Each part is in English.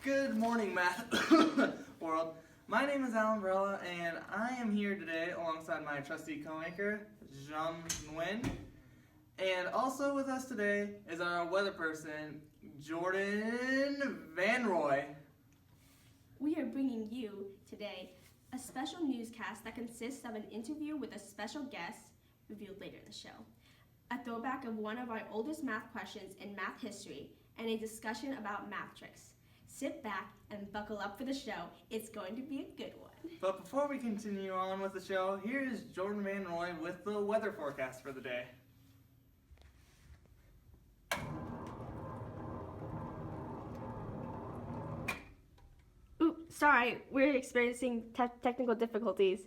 Good morning, math world. My name is Alan Varela, and I am here today alongside my trusty co-anchor, Jean Nguyen. And also with us today is our weather person, Jordan Van Roy. We are bringing you today a special newscast that consists of an interview with a special guest revealed later in the show, a throwback of one of our oldest math questions in math history, and a discussion about math tricks. Sit back and buckle up for the show. It's going to be a good one. But before we continue on with the show, here is Jordan Van Roy with the weather forecast for the day. Oops, sorry, we're experiencing technical difficulties.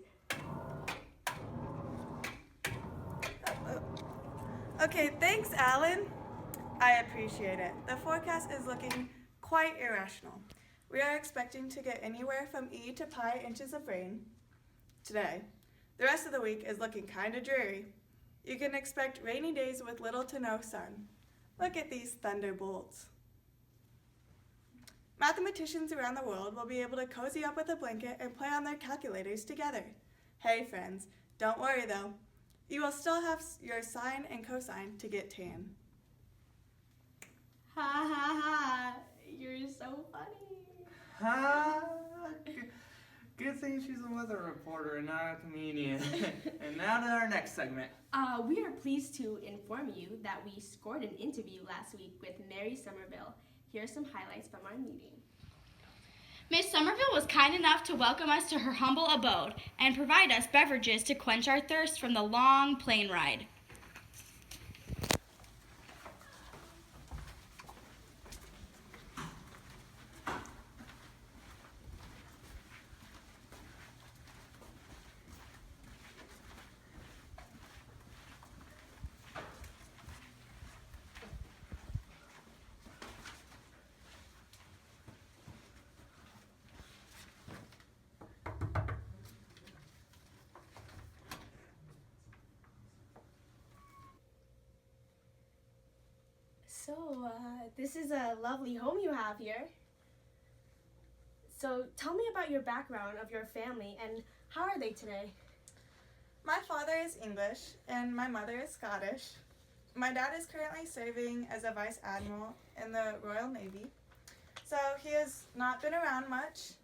Okay, thanks, Alan. I appreciate it. The forecast is looking quite irrational. We are expecting to get anywhere from E to pi inches of rain today. The rest of the week is looking kind of dreary. You can expect rainy days with little to no sun. Look at these thunderbolts. Mathematicians around the world will be able to cozy up with a blanket and play on their calculators together. Hey friends, don't worry though. You will still have your sine and cosine to get tan. Ha ha ha, you're so funny. Ha! Good thing she's a weather reporter and not a comedian. And now to our next segment. We are pleased to inform you that we scored an interview last week with Mary Somerville. Here are some highlights from our meeting. Miss Somerville was kind enough to welcome us to her humble abode and provide us beverages to quench our thirst from the long plane ride. So, this is a lovely home you have here. So, tell me about your background of your family and how are they today? My father is English and my mother is Scottish. My dad is currently serving as a vice admiral in the Royal Navy, so he has not been around much.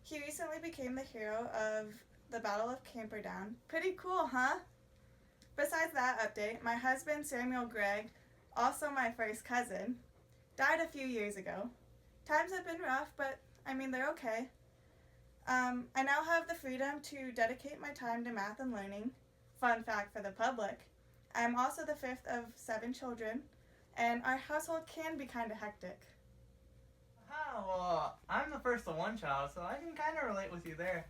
He recently became the hero of the Battle of Camperdown. Pretty cool, huh? Besides that update, my husband Samuel Gregg, also my first cousin, died a few years ago. Times have been rough, but I mean they're okay. I now have the freedom to dedicate my time to math and learning. Fun fact for the public, I am also the fifth of 7 children, and our household can be kind of hectic. Oh, well, I'm the first of one child, so I can kind of relate with you there.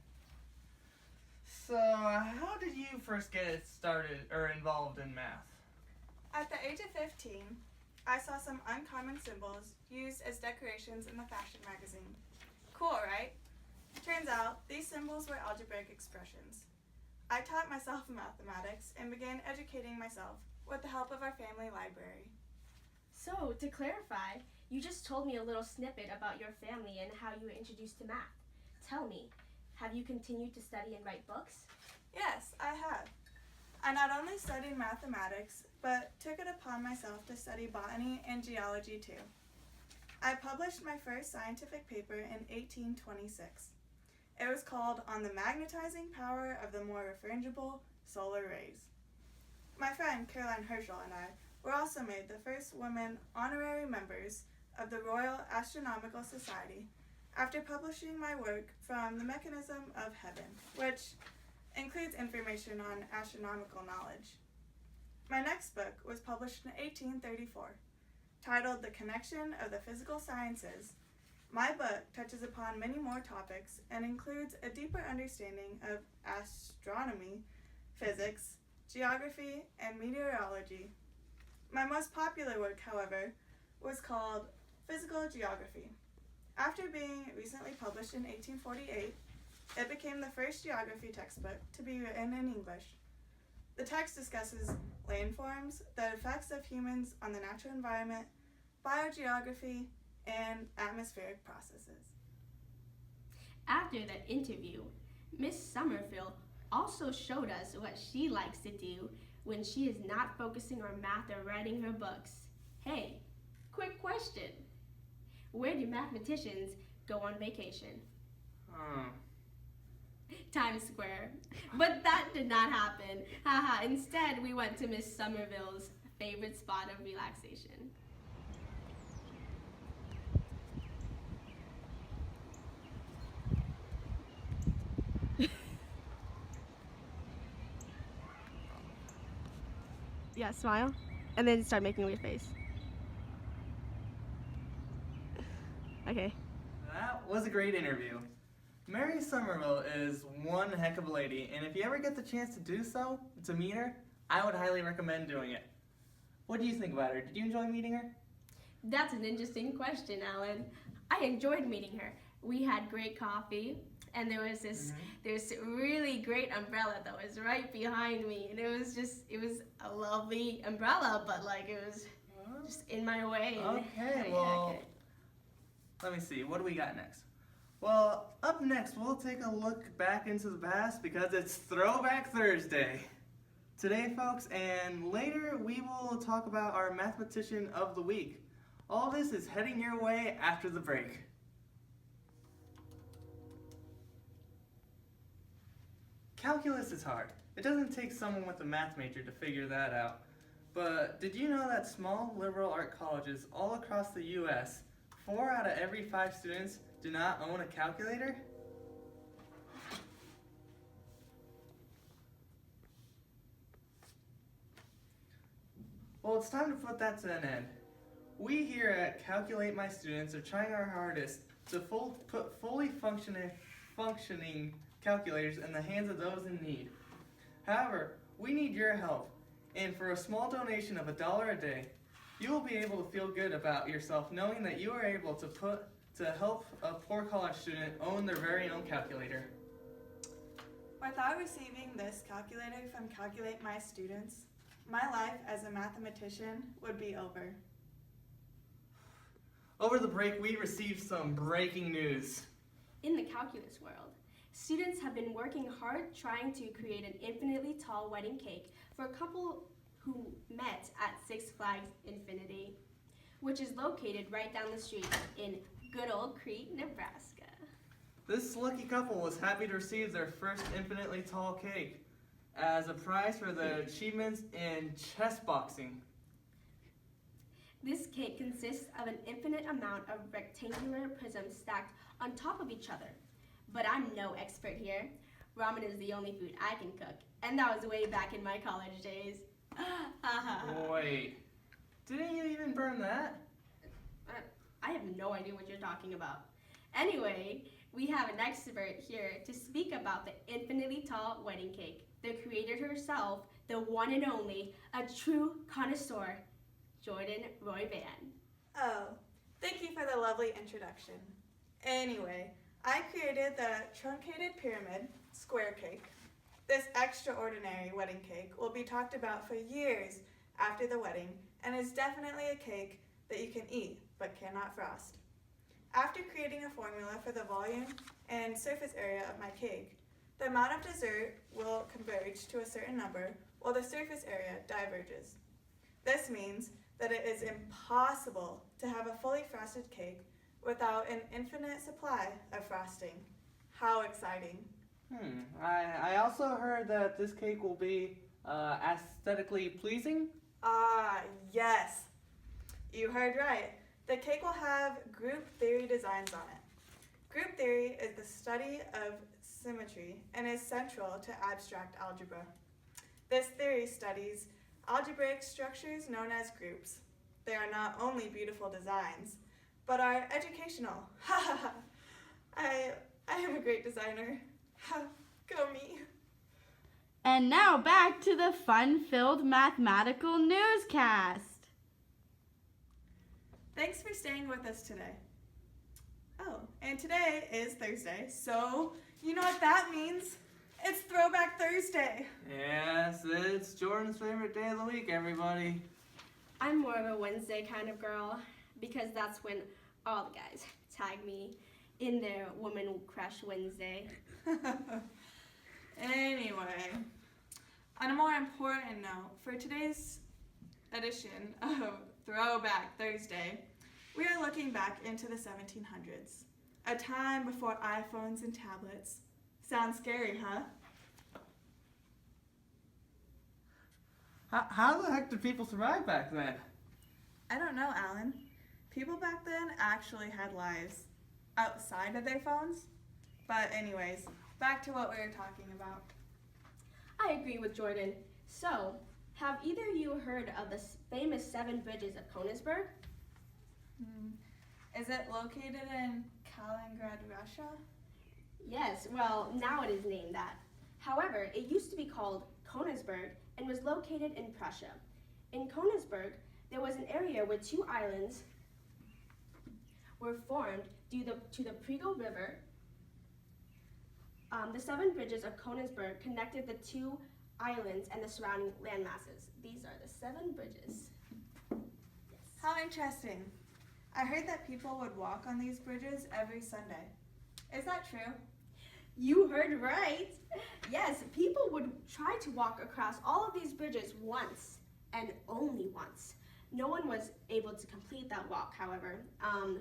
So, how did you first get started or involved in math? At the age of 15, I saw some uncommon symbols used as decorations in the fashion magazine. Cool, right? Turns out, these symbols were algebraic expressions. I taught myself mathematics and began educating myself with the help of our family library. So, to clarify, you just told me a little snippet about your family and how you were introduced to math. Tell me, have you continued to study and write books? Yes, I have. I not only studied mathematics, but took it upon myself to study botany and geology too. I published my first scientific paper in 1826. It was called On the Magnetizing Power of the More Refrangible Solar Rays. My friend Caroline Herschel and I were also made the first women honorary members of the Royal Astronomical Society after publishing my work From the Mechanism of Heaven, which includes information on astronomical knowledge. My next book was published in 1834, titled The Connection of the Physical Sciences. My book touches upon many more topics and includes a deeper understanding of astronomy, physics, geography, and meteorology. My most popular work, however, was called Physical Geography. After being recently published in 1848, it became the first geography textbook to be written in English. The text discusses landforms, the effects of humans on the natural environment, biogeography, and atmospheric processes. After the interview, Miss Somerville also showed us what she likes to do when she is not focusing on math or writing her books. Hey, quick question. Where do mathematicians go on vacation? Times Square. But that did not happen. Haha, instead we went to Miss Somerville's favorite spot of relaxation. Yeah, smile. And then start making a weird face. Okay. That was a great interview. Mary Somerville is one heck of a lady, and if you ever get the chance to do so, to meet her, I would highly recommend doing it. What do you think about her? Did you enjoy meeting her? That's an interesting question, Alan. I enjoyed meeting her. We had great coffee, and there was this really great umbrella that was right behind me, and it was a lovely umbrella, but like it was just in my way. Okay, well, let me see. What do we got next? Well, up next, we'll take a look back into the past because it's Throwback Thursday today, folks, and later we will talk about our Mathematician of the Week. All this is heading your way after the break. Calculus is hard. It doesn't take someone with a math major to figure that out. But did you know that small liberal art colleges all across the U.S., 4 out of every 5 students do not own a calculator? Well, it's time to put that to an end. We here at Calculate My Students are trying our hardest to put fully functioning calculators in the hands of those in need. However, we need your help, and for a small donation of $1 a day, you will be able to feel good about yourself knowing that you are able to help a poor college student own their very own calculator. Without receiving this calculator from Calculate My Students, my life as a mathematician would be over. Over the break, we received some breaking news. In the calculus world, students have been working hard trying to create an infinitely tall wedding cake for a couple who met at Six Flags Infinity, which is located right down the street in good old Crete, Nebraska. This lucky couple was happy to receive their first infinitely tall cake as a prize for their achievements in chess boxing. This cake consists of an infinite amount of rectangular prisms stacked on top of each other. But I'm no expert here. Ramen is the only food I can cook, and that was way back in my college days. Wait, didn't you even burn that? I have no idea what you're talking about. Anyway, we have an expert here to speak about the infinitely tall wedding cake. The creator herself, the one and only, a true connoisseur, Jordan Roy-Van. Oh, thank you for the lovely introduction. Anyway, I created the truncated pyramid square cake. This extraordinary wedding cake will be talked about for years after the wedding and is definitely a cake that you can eat but cannot frost. After creating a formula for the volume and surface area of my cake, the amount of dessert will converge to a certain number while the surface area diverges. This means that it is impossible to have a fully frosted cake without an infinite supply of frosting. How exciting. I also heard that this cake will be aesthetically pleasing. Ah, yes. You heard right. The cake will have group theory designs on it. Group theory is the study of symmetry and is central to abstract algebra. This theory studies algebraic structures known as groups. They are not only beautiful designs, but are educational. Ha ha ha. I am a great designer. Ha, go me. And now back to the fun-filled mathematical newscast. Thanks for staying with us today. Oh, and today is Thursday, so you know what that means? It's Throwback Thursday. Yes, it's Jordan's favorite day of the week, everybody. I'm more of a Wednesday kind of girl because that's when all the guys tag me in their Woman Crush Wednesday. Anyway, on a more important note, for today's edition of Throwback Thursday, we are looking back into the 1700s, a time before iPhones and tablets. Sounds scary, huh? How the heck did people survive back then? I don't know, Alan. People back then actually had lives outside of their phones. But anyways, back to what we were talking about. I agree with Jordan. So, have either of you heard of the famous 7 bridges of Königsberg? Is it located in Kaliningrad, Russia? Yes, well, now it is named that. However, it used to be called Königsberg and was located in Prussia. In Königsberg, there was an area where 2 islands were formed due to the Prigo River. The 7 bridges of Königsberg connected the 2 islands and the surrounding land masses. These are the 7 bridges. Yes. How interesting. I heard that people would walk on these bridges every Sunday. Is that true? You heard right. Yes, people would try to walk across all of these bridges once and only once. No one was able to complete that walk, however,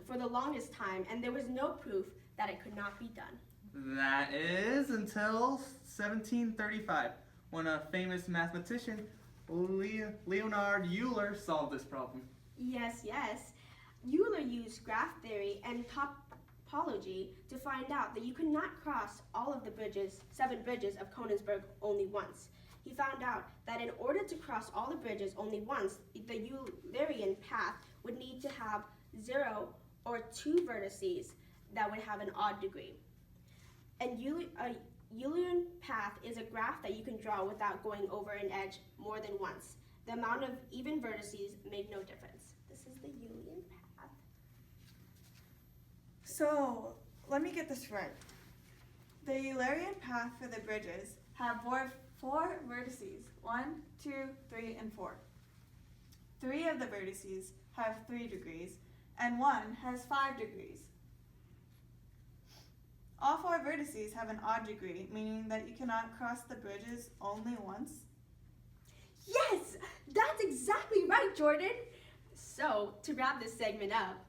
for the longest time, and there was no proof that it could not be done. That is until 1735, when a famous mathematician, Leonhard Euler, solved this problem. Yes. Euler used graph theory and topology to find out that you could not cross all of the 7 bridges of Königsberg only once. He found out that in order to cross all the bridges only once, the Eulerian path would need to have 0 or 2 vertices that would have an odd degree. And a Eulerian path is a graph that you can draw without going over an edge more than once. The amount of even vertices made no difference. This is the Eulerian path. So, let me get this right. The Eulerian path for the bridges have 4 vertices, 1, 2, 3, and 4. 3 of the vertices have 3 degrees, and 1 has 5 degrees. All 4 vertices have an odd degree, meaning that you cannot cross the bridges only once. Yes, that's exactly right, Jordan. So, to wrap this segment up,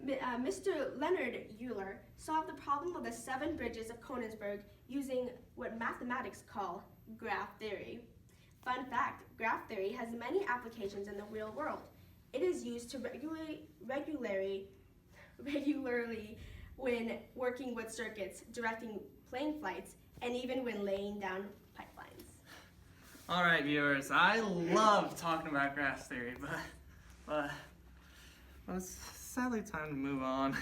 Mr. Leonhard Euler solved the problem of the 7 bridges of Königsberg using what mathematics call graph theory. Fun fact, graph theory has many applications in the real world. It is used to regularly when working with circuits, directing plane flights, and even when laying down pipelines. All right, viewers, I love talking about graph theory, but it's sadly time to move on.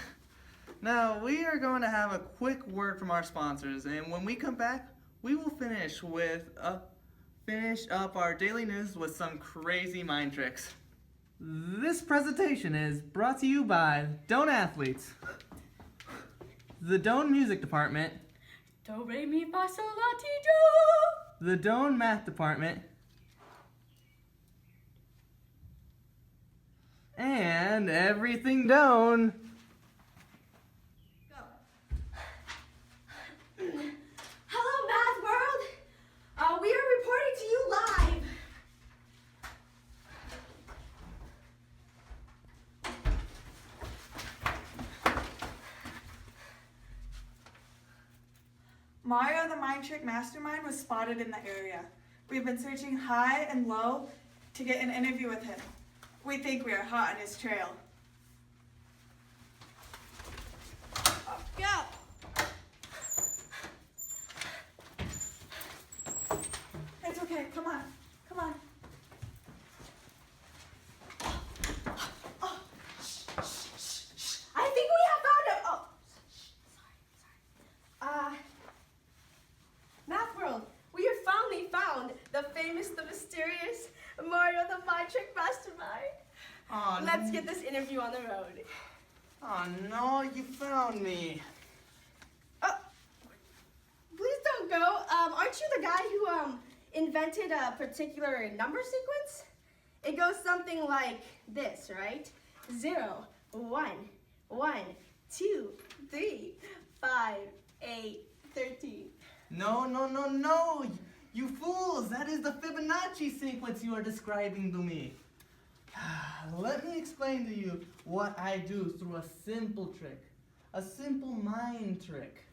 Now, we are going to have a quick word from our sponsors, and when we come back, we will finish up our daily news with some crazy mind tricks. This presentation is brought to you by Doan Athletes, the Doan Music Department, Do, re, mi, fa, sol, la, ti, do. the Doan Math Department, and everything Doan. Hello, Math World! We are reporting to you live. Mario the Mind Trick Mastermind was spotted in the area. We've been searching high and low to get an interview with him. We think we are hot on his trail. Go! It's okay, come on. I think we have found him. Oh, sorry. Math World, we have finally found the famous, the mysterious Mario the Mind Trick Mastermind. Oh, Let's get this interview on the road. Oh no, you found me. Please don't go. Aren't you the guy who invented a particular number sequence? It goes something like this, right? 0, 1, 1, 2, 3, 5, 8, 13. No, no, no, no! You fools! That is the Fibonacci sequence you are describing to me. Let me explain to you what I do through a simple trick. A simple mind trick.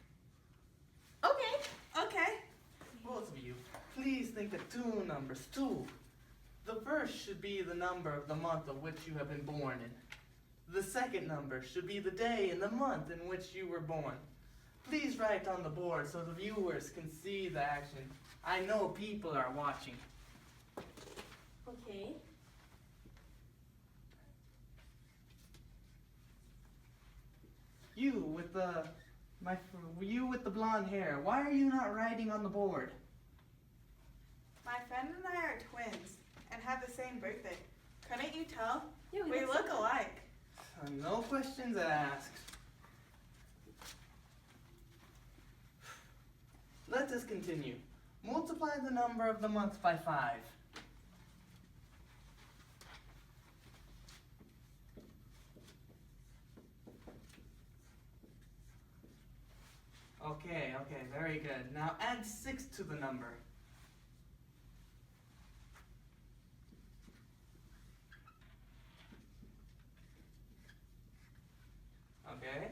Okay. Okay. Both of you, please think of two numbers. Two. The first should be the number of the month of which you have been born in. The second number should be the day and the month in which you were born. Please write on the board so the viewers can see the action. I know people are watching. Okay. You with the blonde hair, why are you not writing on the board? My friend and I are twins and have the same birthday. Couldn't you tell? Yeah, We look alike. No questions asked. Let us continue. Multiply the number of the month by 5. Okay, very good. Now add 6 to the number. Okay,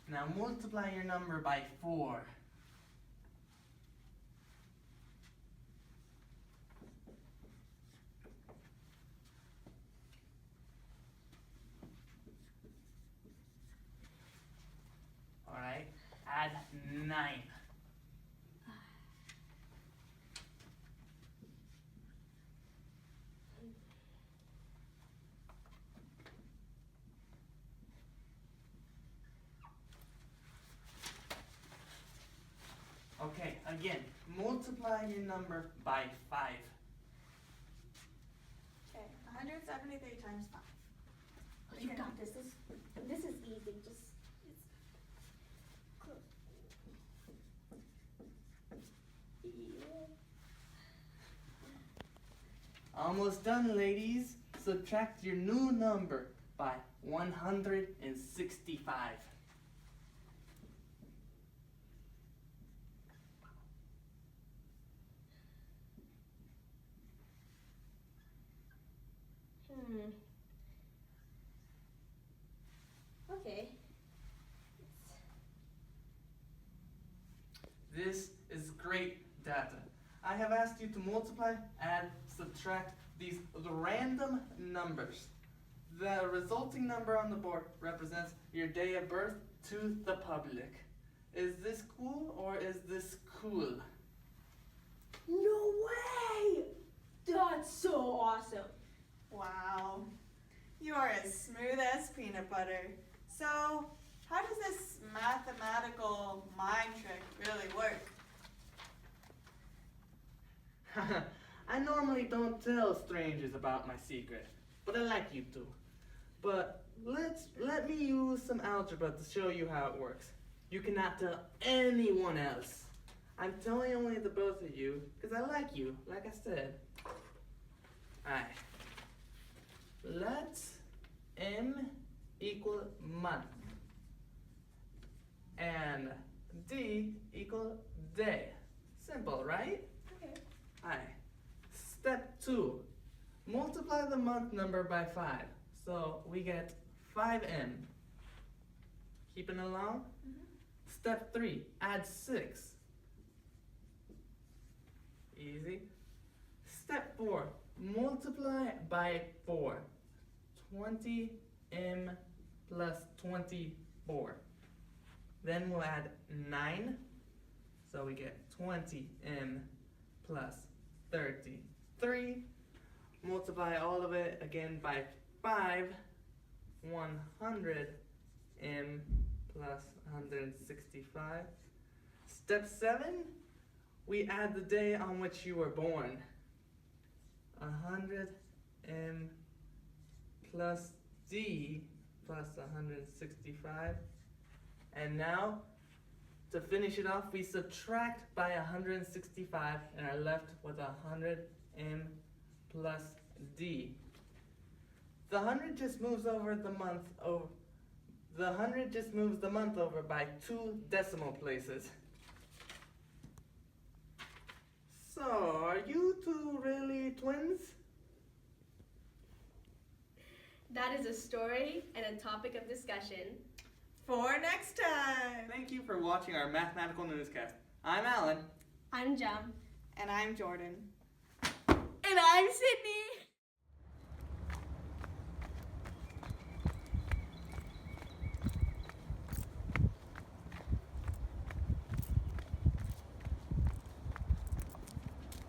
now multiply your number by 4. Alright, add 9. Okay, again, multiply your number by 5. Okay, 173 times 5. Oh, you got this. This is easy. Just Almost done, ladies. Subtract your new number by 165. Okay. This is great data. I have asked you to multiply, add, subtract these random numbers. The resulting number on the board represents your day of birth to the public. Is this cool or is this cool? No way! That's so awesome. Wow. You are as smooth as peanut butter. So, how does this mathematical mind trick really work? I normally don't tell strangers about my secret, but I like you to. But let me use some algebra to show you how it works. You cannot tell anyone else. I'm telling only the both of you because I like you, like I said. Alright. Let M equal month and D equal day. Simple, right? Okay. Alright. Step 2. Multiply the month number by 5. So we get 5M. Keeping along? Step 3. Add 6. Easy. Step 4. Multiply by 4. 20M plus 24. Then we'll add 9. So we get 20M plus 33. Multiply all of it again by 5. 100M plus 165. Step 7. We add the day on which you were born. 100M plus D plus 165. And now, to finish it off, we subtract by 165 and are left with 100M plus D. The 100 just moves over the month The 100 just moves the month over by 2 decimal places. So, are you two really twins? That is a story and a topic of discussion. For next time. Thank you for watching our mathematical newscast. I'm Alan. I'm Jum. And I'm Jordan. And I'm Sydney.